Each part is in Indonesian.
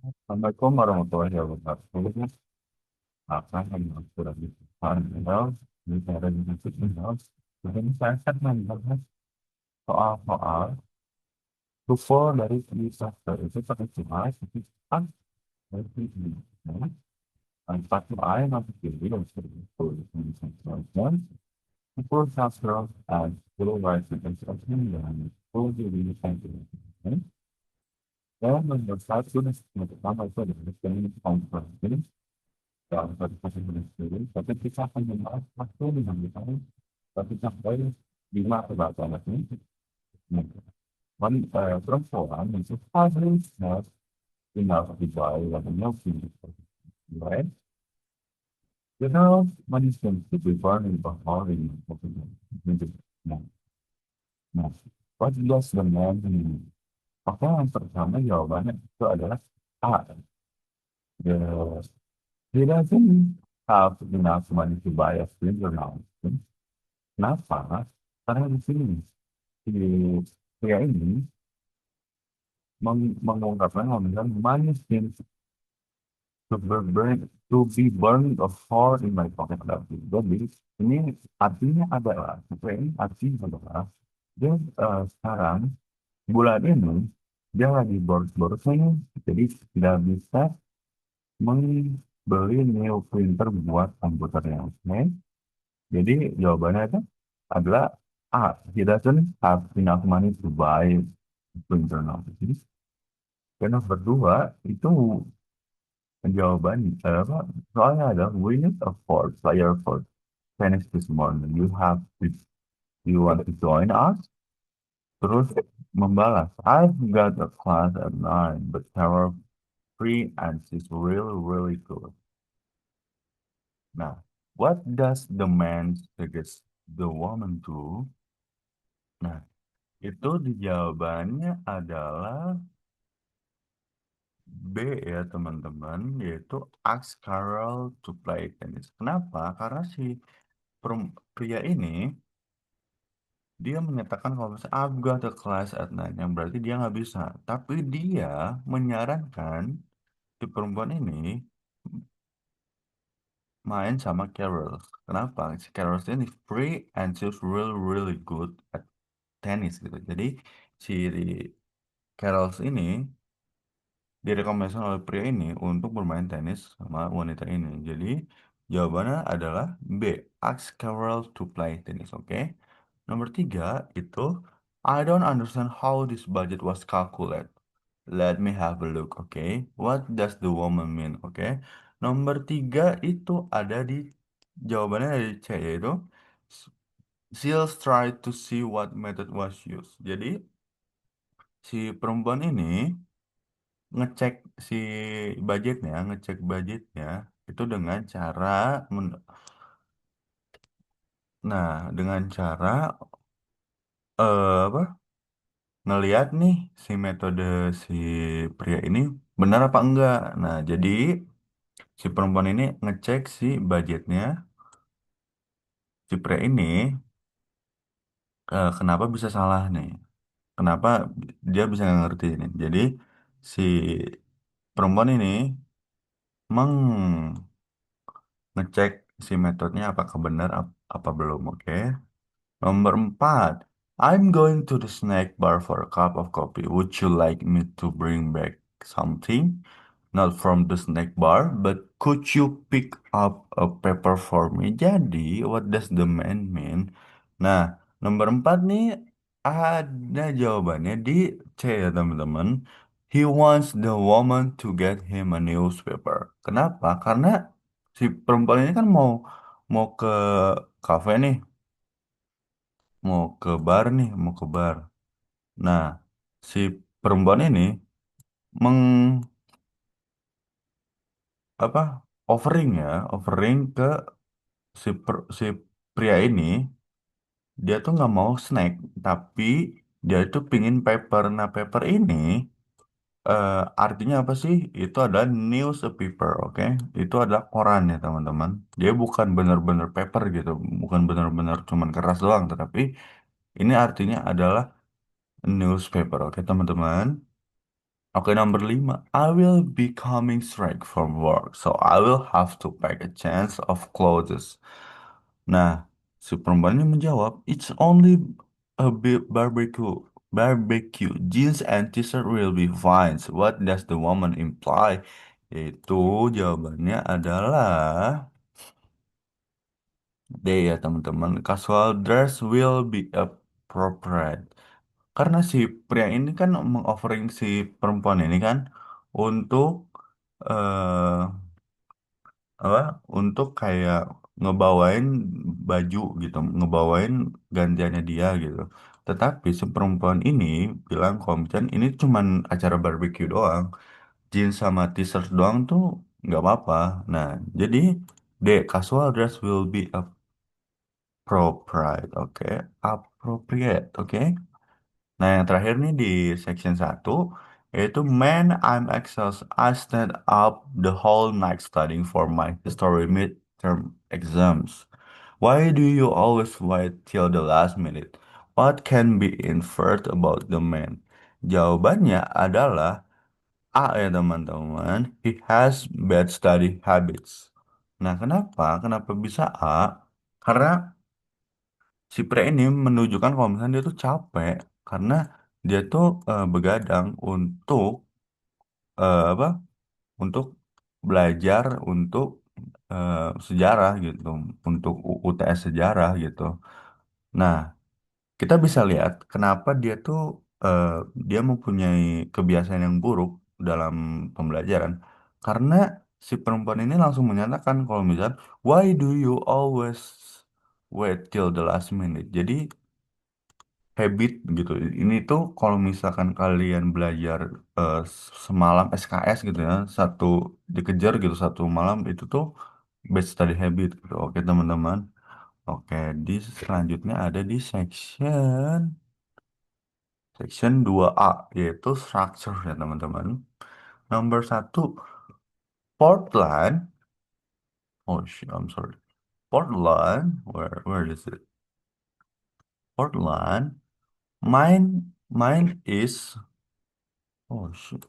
Assalamualaikum warahmatullahi wabarakatuh. Apa yang sudah disampaikan di cara dimaksud ini saya akan membahas soal-soal tupo dari disaster itu tercemar ketika dari ini. Empat soal yang harus dipilih dan itu disampaikan tupo sastra and full rights and construction dan full diri disampaikan. Dan nomor satu dan yang pertama itu adalah penelitian dalam satu kesempatan sendiri, tapi kita akan membahas satu dengan kita, tapi sampai lima atau berapa lagi. Perempuan itu harusnya tinggal di bawah dan menyusun, right? You know, when it's going to be burning the heart in the nah, nah, what does the man mean? Maka yang pertama jawabannya itu adalah A. The, he doesn't have enough money to buy a finger now. Kenapa? Karena di sini si pria ini mengungkapkan memegang money seems to be burned of hole in my pocket. Jadi ini artinya adalah, pria ini artinya adalah dia sekarang bulan ini dia lagi boros-borosnya, jadi tidak bisa membeli new printer buat komputernya. Oke? Jadi jawabannya itu adalah A. He doesn't have enough money to buy internal. Jadi yang nomor berdua itu jawaban apa? Soalnya ada we need a fourth player for tennis this morning. You want to join us? Terus membalas, I've got a class at 9, but Carol free and she's really really good. Nah, what does the man suggest the woman do? Nah, itu di jawabannya adalah B ya teman-teman, yaitu ask Carol to play tennis. Kenapa? Karena si pria ini dia menyatakan kalau misalnya I've got a class at 9, yang berarti dia nggak bisa. Tapi dia menyarankan si perempuan ini main sama Carol. Kenapa? Si Carol ini free and she's really really good at tennis gitu. Jadi si Carol ini direkomendasikan oleh pria ini untuk bermain tenis sama wanita ini. Jadi jawabannya adalah B. Ask Carol to play tennis. Oke. Nomor tiga itu I don't understand how this budget was calculated. Let me have a look. Oke. What does the woman mean? Oke. Nomor tiga itu ada di jawabannya dari C, yaitu she'll try to see what method was used. Jadi si perempuan ini ngecek si ngecek budgetnya itu dengan cara dengan cara apa? Ngeliat nih si metode si pria ini benar apa enggak. Nah, jadi si perempuan ini ngecek si budgetnya si pria ini kenapa bisa salah nih. Kenapa dia bisa nggak ngerti ini. Jadi si perempuan ini mengecek si metodenya apakah benar apa belum, oke? Nomor 4, I'm going to the snack bar for a cup of coffee. Would you like me to bring back something? Not from the snack bar, but could you pick up a paper for me? Jadi, what does the man mean? Nah, nomor 4 nih ada jawabannya di C ya teman-teman. He wants the woman to get him a newspaper. Kenapa? Karena si perempuan ini kan mau mau ke kafe nih, mau ke bar. Nah, si perempuan ini meng apa offering ke si pria ini, dia tuh nggak mau snack, tapi dia itu pingin paper. Nah, paper ini artinya apa sih? Itu adalah newspaper, oke? Itu adalah koran ya teman-teman. Dia bukan benar-benar paper gitu, bukan benar-benar cuman keras doang, tetapi ini artinya adalah newspaper, oke teman-teman? Oke, nomor 5. I will be coming straight from work, so I will have to pack a change of clothes. Nah, si perempuan ini menjawab, it's only a bit barbecue. Barbecue. Jeans and t-shirt will be fine. So what does the woman imply? Itu jawabannya adalah D ya teman-teman. Casual dress will be appropriate. Karena si pria ini kan mengoffering si perempuan ini kan untuk eh apa? Untuk kayak ngebawain baju gitu, ngebawain gantiannya dia gitu. Tetapi si perempuan ini bilang kalau misalnya ini cuman acara barbecue doang, jeans sama t-shirt doang tuh nggak apa-apa. Nah, jadi D, casual dress will be appropriate, oke? Appropriate, oke? Nah, yang terakhir nih di section satu yaitu Man, I'm exhausted. I stayed up the whole night studying for my history midterm exams. Why do you always wait till the last minute? What can be inferred about the man? Jawabannya adalah A ya teman-teman. He has bad study habits. Nah, kenapa? Kenapa bisa A? Karena si pria ini menunjukkan kalau misalnya dia tuh capek karena dia tuh begadang untuk apa? Untuk belajar untuk sejarah gitu, untuk UTS sejarah gitu. Nah, kita bisa lihat kenapa dia tuh eh, dia mempunyai kebiasaan yang buruk dalam pembelajaran karena si perempuan ini langsung menyatakan kalau misalnya why do you always wait till the last minute. Jadi habit gitu. Ini tuh kalau misalkan kalian belajar semalam SKS gitu ya, satu dikejar gitu satu malam itu tuh bad study habit gitu. Oke teman-teman. Oke, di selanjutnya ada di section 2A yaitu structure ya teman-teman. Nomor satu, Portland. Oh shit, I'm sorry. Portland, where is it? Portland. Mine is oh shit.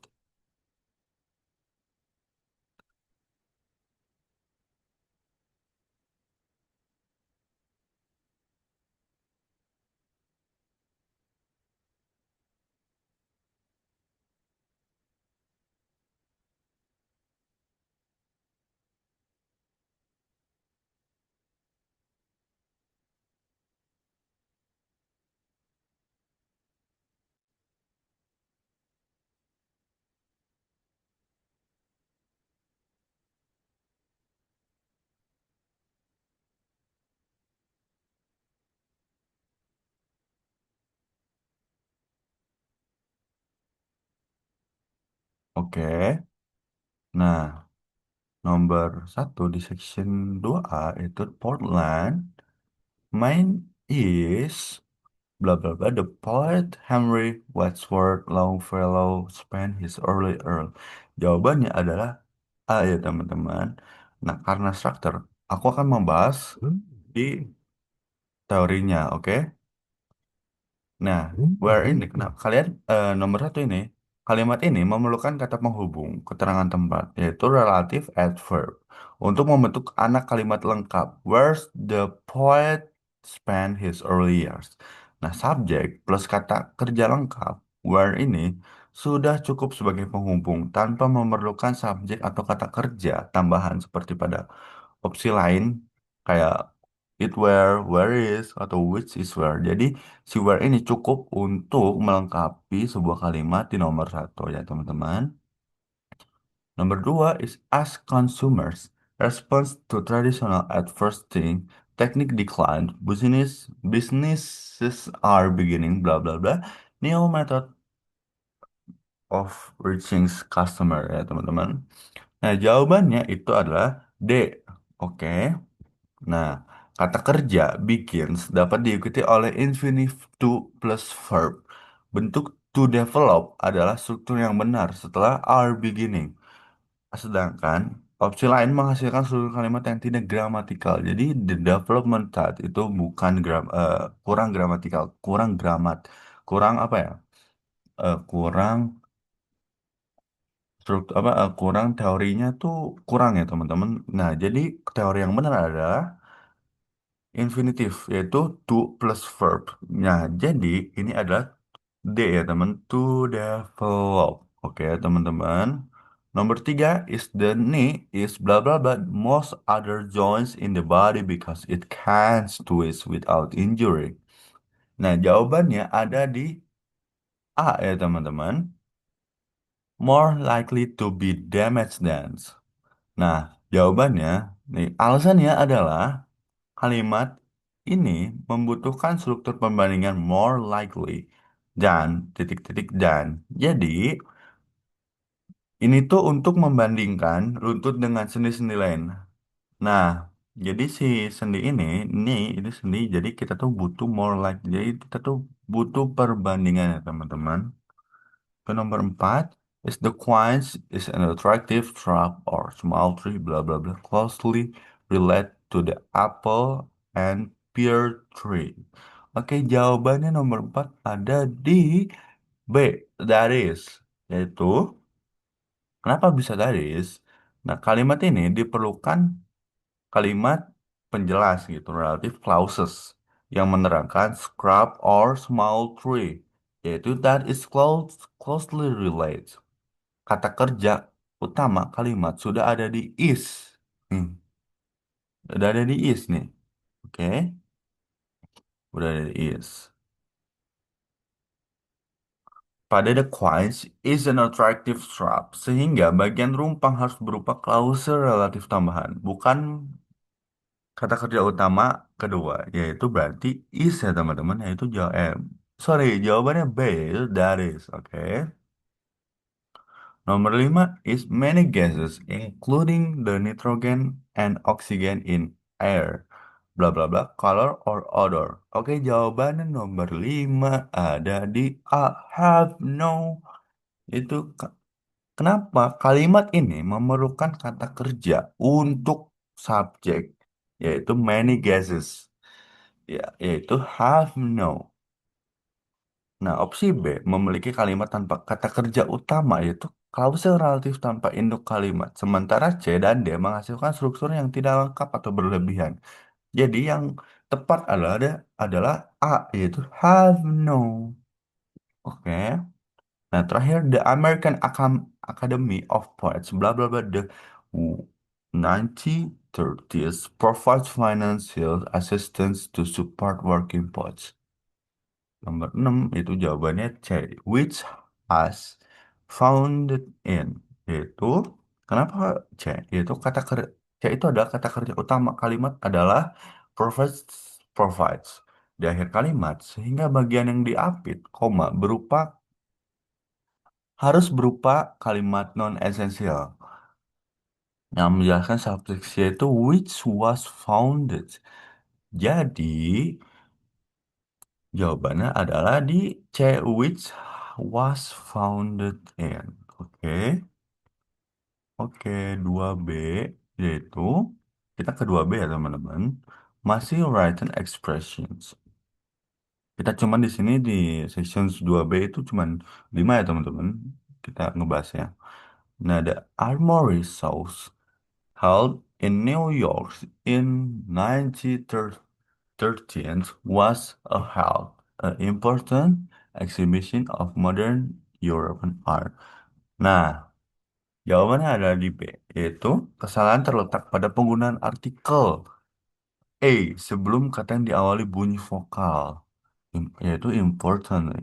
Oke. Nah, nomor satu di section 2A itu Portland. Mine is blah blah blah. The poet Henry Wadsworth Longfellow spent his early earl. Jawabannya adalah A ya teman-teman. Nah, karena struktur, aku akan membahas di teorinya, oke? Nah, where ini, kenapa kalian nomor satu ini, kalimat ini memerlukan kata penghubung, keterangan tempat, yaitu relative adverb, untuk membentuk anak kalimat lengkap. Where's the poet spend his early years? Nah, subjek plus kata kerja lengkap, where ini sudah cukup sebagai penghubung tanpa memerlukan subjek atau kata kerja tambahan seperti pada opsi lain kayak it where is, atau which is where. Jadi si where ini cukup untuk melengkapi sebuah kalimat di nomor satu ya teman-teman. Nomor dua is ask consumers. Response to traditional at first thing. Technique declined. Businesses are beginning blah blah blah. New method of reaching customer ya teman-teman. Nah, jawabannya itu adalah D. Oke. Nah, kata kerja begins dapat diikuti oleh infinitive to plus verb. Bentuk to develop adalah struktur yang benar setelah are beginning. Sedangkan opsi lain menghasilkan seluruh kalimat yang tidak gramatikal. Jadi the development that itu bukan kurang gramatikal, kurang gramat, kurang apa ya? Kurang struktur apa kurang teorinya tuh kurang ya teman-teman. Nah, jadi teori yang benar adalah infinitif yaitu to plus verb. Nah, jadi ini adalah D ya teman, to develop. Oke teman-teman. Nomor tiga is the knee is blah blah blah most other joints in the body because it can't twist without injury. Nah, jawabannya ada di A ya teman-teman. More likely to be damaged than. Nah, jawabannya, nih, alasannya adalah kalimat ini membutuhkan struktur pembandingan more likely dan titik-titik dan. Jadi, ini tuh untuk membandingkan runtut dengan sendi-sendi lain. Nah, jadi si sendi ini sendi, jadi kita tuh butuh more like, jadi kita tuh butuh perbandingan ya teman-teman. Ke nomor 4 is the quince is an attractive shrub or small tree bla bla bla closely related to the apple and pear tree. Oke, jawabannya nomor 4 ada di B, that is, yaitu kenapa bisa that is? Nah, kalimat ini diperlukan kalimat penjelas gitu, relative clauses yang menerangkan scrub or small tree, yaitu that is closely related. Kata kerja utama kalimat sudah ada di is. Hmm, udah ada di is nih. Oke, udah ada di is. Pada the quince is an attractive shrub, sehingga bagian rumpang harus berupa klause relatif tambahan, bukan kata kerja utama kedua, yaitu berarti is ya teman-teman, yaitu sorry, jawabannya B, yaitu that is, oke. Nomor 5 is many gases, including the nitrogen and oxygen in air. Bla bla bla, color or odor. Oke, jawabannya nomor 5 ada di A, have no. Itu kenapa kalimat ini memerlukan kata kerja untuk subjek, yaitu many gases. Ya, yaitu have no. Nah, opsi B memiliki kalimat tanpa kata kerja utama yaitu klausel relatif tanpa induk kalimat. Sementara C dan D menghasilkan struktur yang tidak lengkap atau berlebihan. Jadi yang tepat adalah A yaitu have no. Oke. Nah, terakhir the American Academy of Poets bla bla bla the 1930s provides financial assistance to support working poets. Nomor 6 itu jawabannya C, which has founded in. Yaitu, kenapa C? Yaitu C itu adalah kata kerja utama kalimat adalah provides, provides. Di akhir kalimat, sehingga bagian yang diapit, koma, harus berupa kalimat non-esensial. Yang menjelaskan subjeknya itu which was founded. Jadi, jawabannya adalah di C, which was founded in. Oke, oke, 2B yaitu kita ke 2B ya teman-teman. Masih written expressions. Kita cuman di sini di sections 2B itu cuman 5 ya teman-teman. Kita ngebahasnya. Nah, ada Armory Sauce held in New York in 1913 was held an important exhibition of modern European art. Nah, jawabannya adalah di B, yaitu kesalahan terletak pada penggunaan artikel A sebelum kata yang diawali bunyi vokal, yaitu important,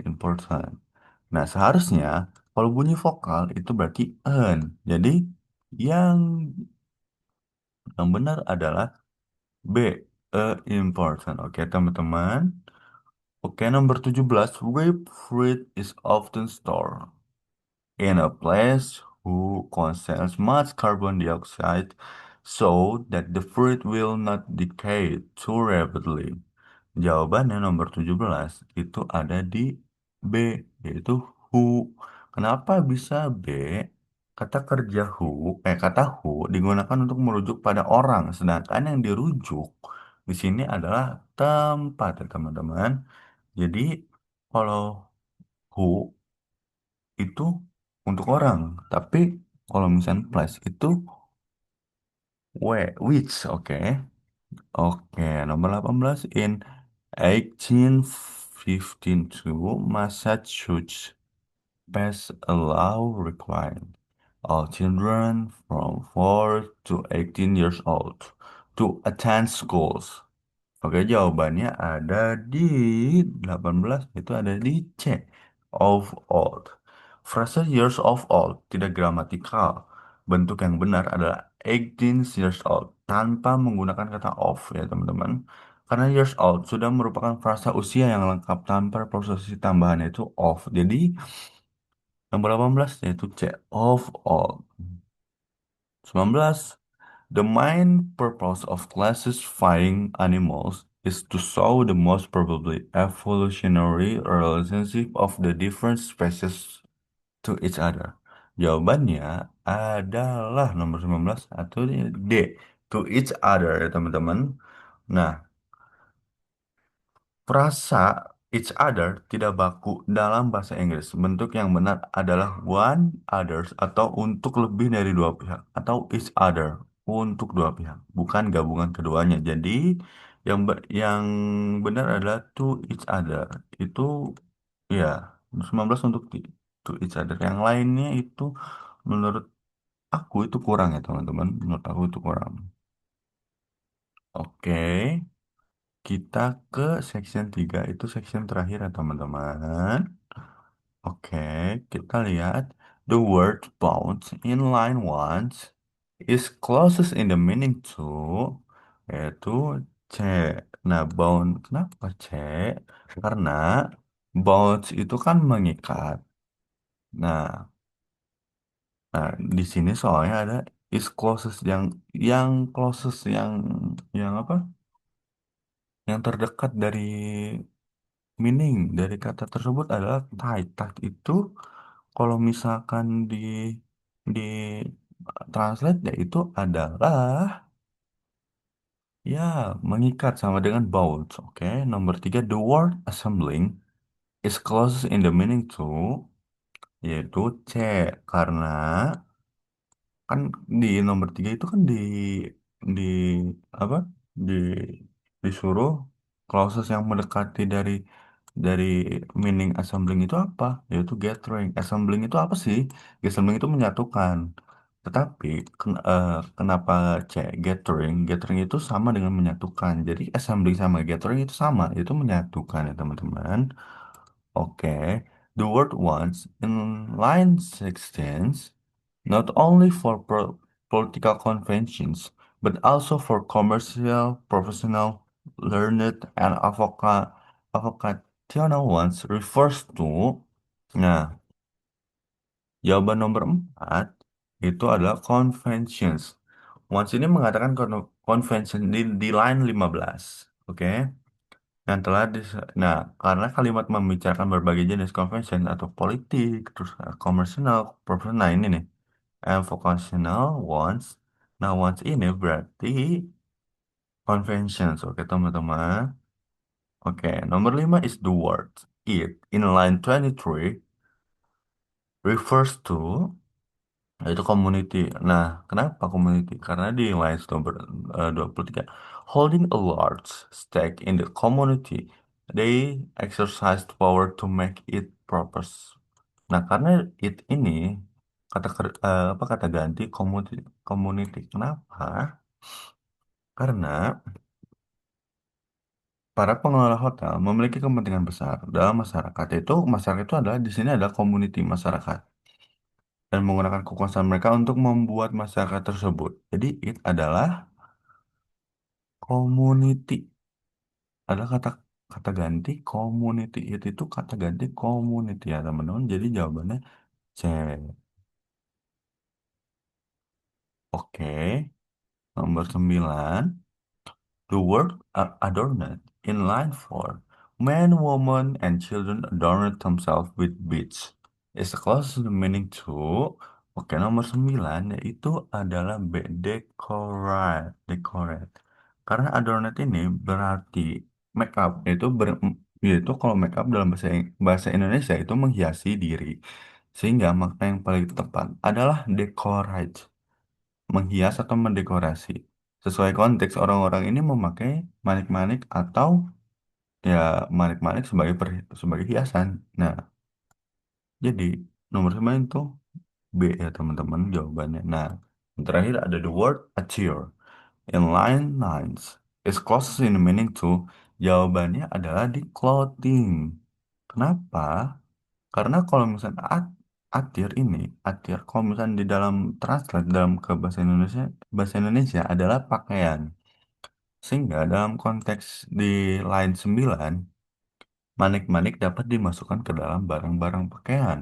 important. Nah, seharusnya kalau bunyi vokal itu berarti an. Jadi yang yang benar adalah B, important. Oke, teman-teman. Oke, nomor 17. Grape fruit is often stored in a place who contains much carbon dioxide so that the fruit will not decay too rapidly. Jawabannya nomor 17 itu ada di B, yaitu who. Kenapa bisa B? Kata who digunakan untuk merujuk pada orang, sedangkan yang dirujuk di sini adalah tempat, ya teman-teman. Jadi kalau who itu untuk orang. Tapi kalau misalnya place itu where, which, oke. Oke, nomor 18 in 1852, Massachusetts passed a law requiring all children from 4 to 18 years old to attend schools. Oke, jawabannya ada di 18, itu ada di C. Of old. Frase years of old tidak gramatikal. Bentuk yang benar adalah 18 years old tanpa menggunakan kata of ya teman-teman. Karena years old sudah merupakan frasa usia yang lengkap tanpa prosesi tambahan yaitu of. Jadi nomor 18 yaitu C. Of old. 19. The main purpose of classifying animals is to show the most probably evolutionary relationship of the different species to each other. Jawabannya adalah nomor 19 atau D. To each other ya teman-teman. Nah, frasa each other tidak baku dalam bahasa Inggris. Bentuk yang benar adalah one others atau untuk lebih dari dua pihak atau each other untuk dua pihak, bukan gabungan keduanya. Jadi yang benar adalah to each other. Itu ya 19 untuk to each other. Yang lainnya itu menurut aku itu kurang ya teman-teman. Menurut aku itu kurang. Oke. Kita ke section 3 itu section terakhir ya teman-teman. Oke, kita lihat the word bounce in line once is closest in the meaning to yaitu C. Nah, bounce kenapa C? Karena bounce itu kan mengikat. Nah, di sini soalnya ada is closest yang closest yang apa? Yang terdekat dari meaning dari kata tersebut adalah tight. Tight itu kalau misalkan di translate ya itu adalah ya mengikat sama dengan bound. Oke, nomor 3 the word assembling is closest in the meaning to yaitu C karena kan di nomor 3 itu kan di apa di disuruh clauses yang mendekati dari meaning assembling itu apa yaitu gathering. Assembling itu apa sih? Assembling itu menyatukan, tetapi kenapa C gathering? Gathering itu sama dengan menyatukan, jadi assembling sama gathering itu sama, itu menyatukan ya teman-teman. Okay, the word once in line 16, not only for political conventions, but also for commercial, professional, learned, and avocational ones refers to, nah, jawaban nomor 4 itu adalah conventions. Once ini mengatakan convention di line 15, oke? Yang telah nah, karena kalimat membicarakan berbagai jenis convention atau politik, terus komersial, profesional, nah ini nih, vocational, wants. Nah, wants ini berarti conventions, oke teman-teman. Oke, nomor 5 is the word. It, in line 23, refers to itu community. Nah, kenapa community? Karena di line nomor 23, holding a large stake in the community, they exercise the power to make it purpose. Nah, karena it ini apa kata ganti community. Community. Kenapa? Karena para pengelola hotel memiliki kepentingan besar dalam masyarakat. Itu masyarakat itu adalah di sini adalah community masyarakat dan menggunakan kekuasaan mereka untuk membuat masyarakat tersebut. Jadi it adalah community, ada kata kata ganti community, itu kata ganti community ya teman-teman. Jadi jawabannya C. Oke, nomor 9. The word adorned in line 4. Men, women, and children adorned themselves with beads. Is close to the meaning to. Oke, nomor 9 yaitu adalah B. Decorate. Decorate. Karena adorned ini berarti make up. Yaitu kalau make up dalam bahasa Indonesia itu menghiasi diri. Sehingga makna yang paling tepat adalah decorate, menghias atau mendekorasi. Sesuai konteks, orang-orang ini memakai manik-manik atau ya manik-manik sebagai hiasan. Nah, jadi nomor 9 itu B ya teman-teman jawabannya. Nah, yang terakhir ada the word attire. In line lines is closest in meaning to. Jawabannya adalah di clothing. Kenapa? Karena kalau misalnya atir ini, atir kalau misalnya di dalam translate dalam ke bahasa Indonesia adalah pakaian. Sehingga dalam konteks di line 9 manik-manik dapat dimasukkan ke dalam barang-barang pakaian.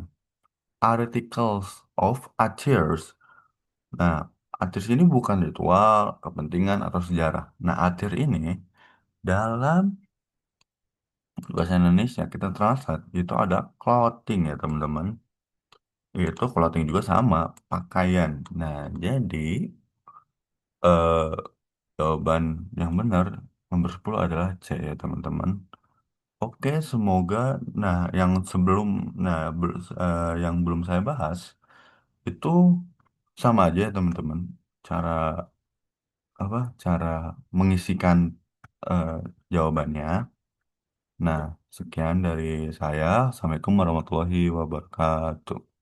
Articles of attires. Nah, atir ini bukan ritual, kepentingan, atau sejarah. Nah, atir ini dalam bahasa Indonesia kita translate itu ada clothing ya teman-teman. Itu clothing juga sama, pakaian. Nah, jadi eh, jawaban yang benar nomor 10 adalah C ya teman-teman. Oke, semoga nah yang belum saya bahas itu sama aja ya teman-teman. Cara cara mengisikan eh, jawabannya. Nah, sekian dari saya. Assalamualaikum warahmatullahi wabarakatuh.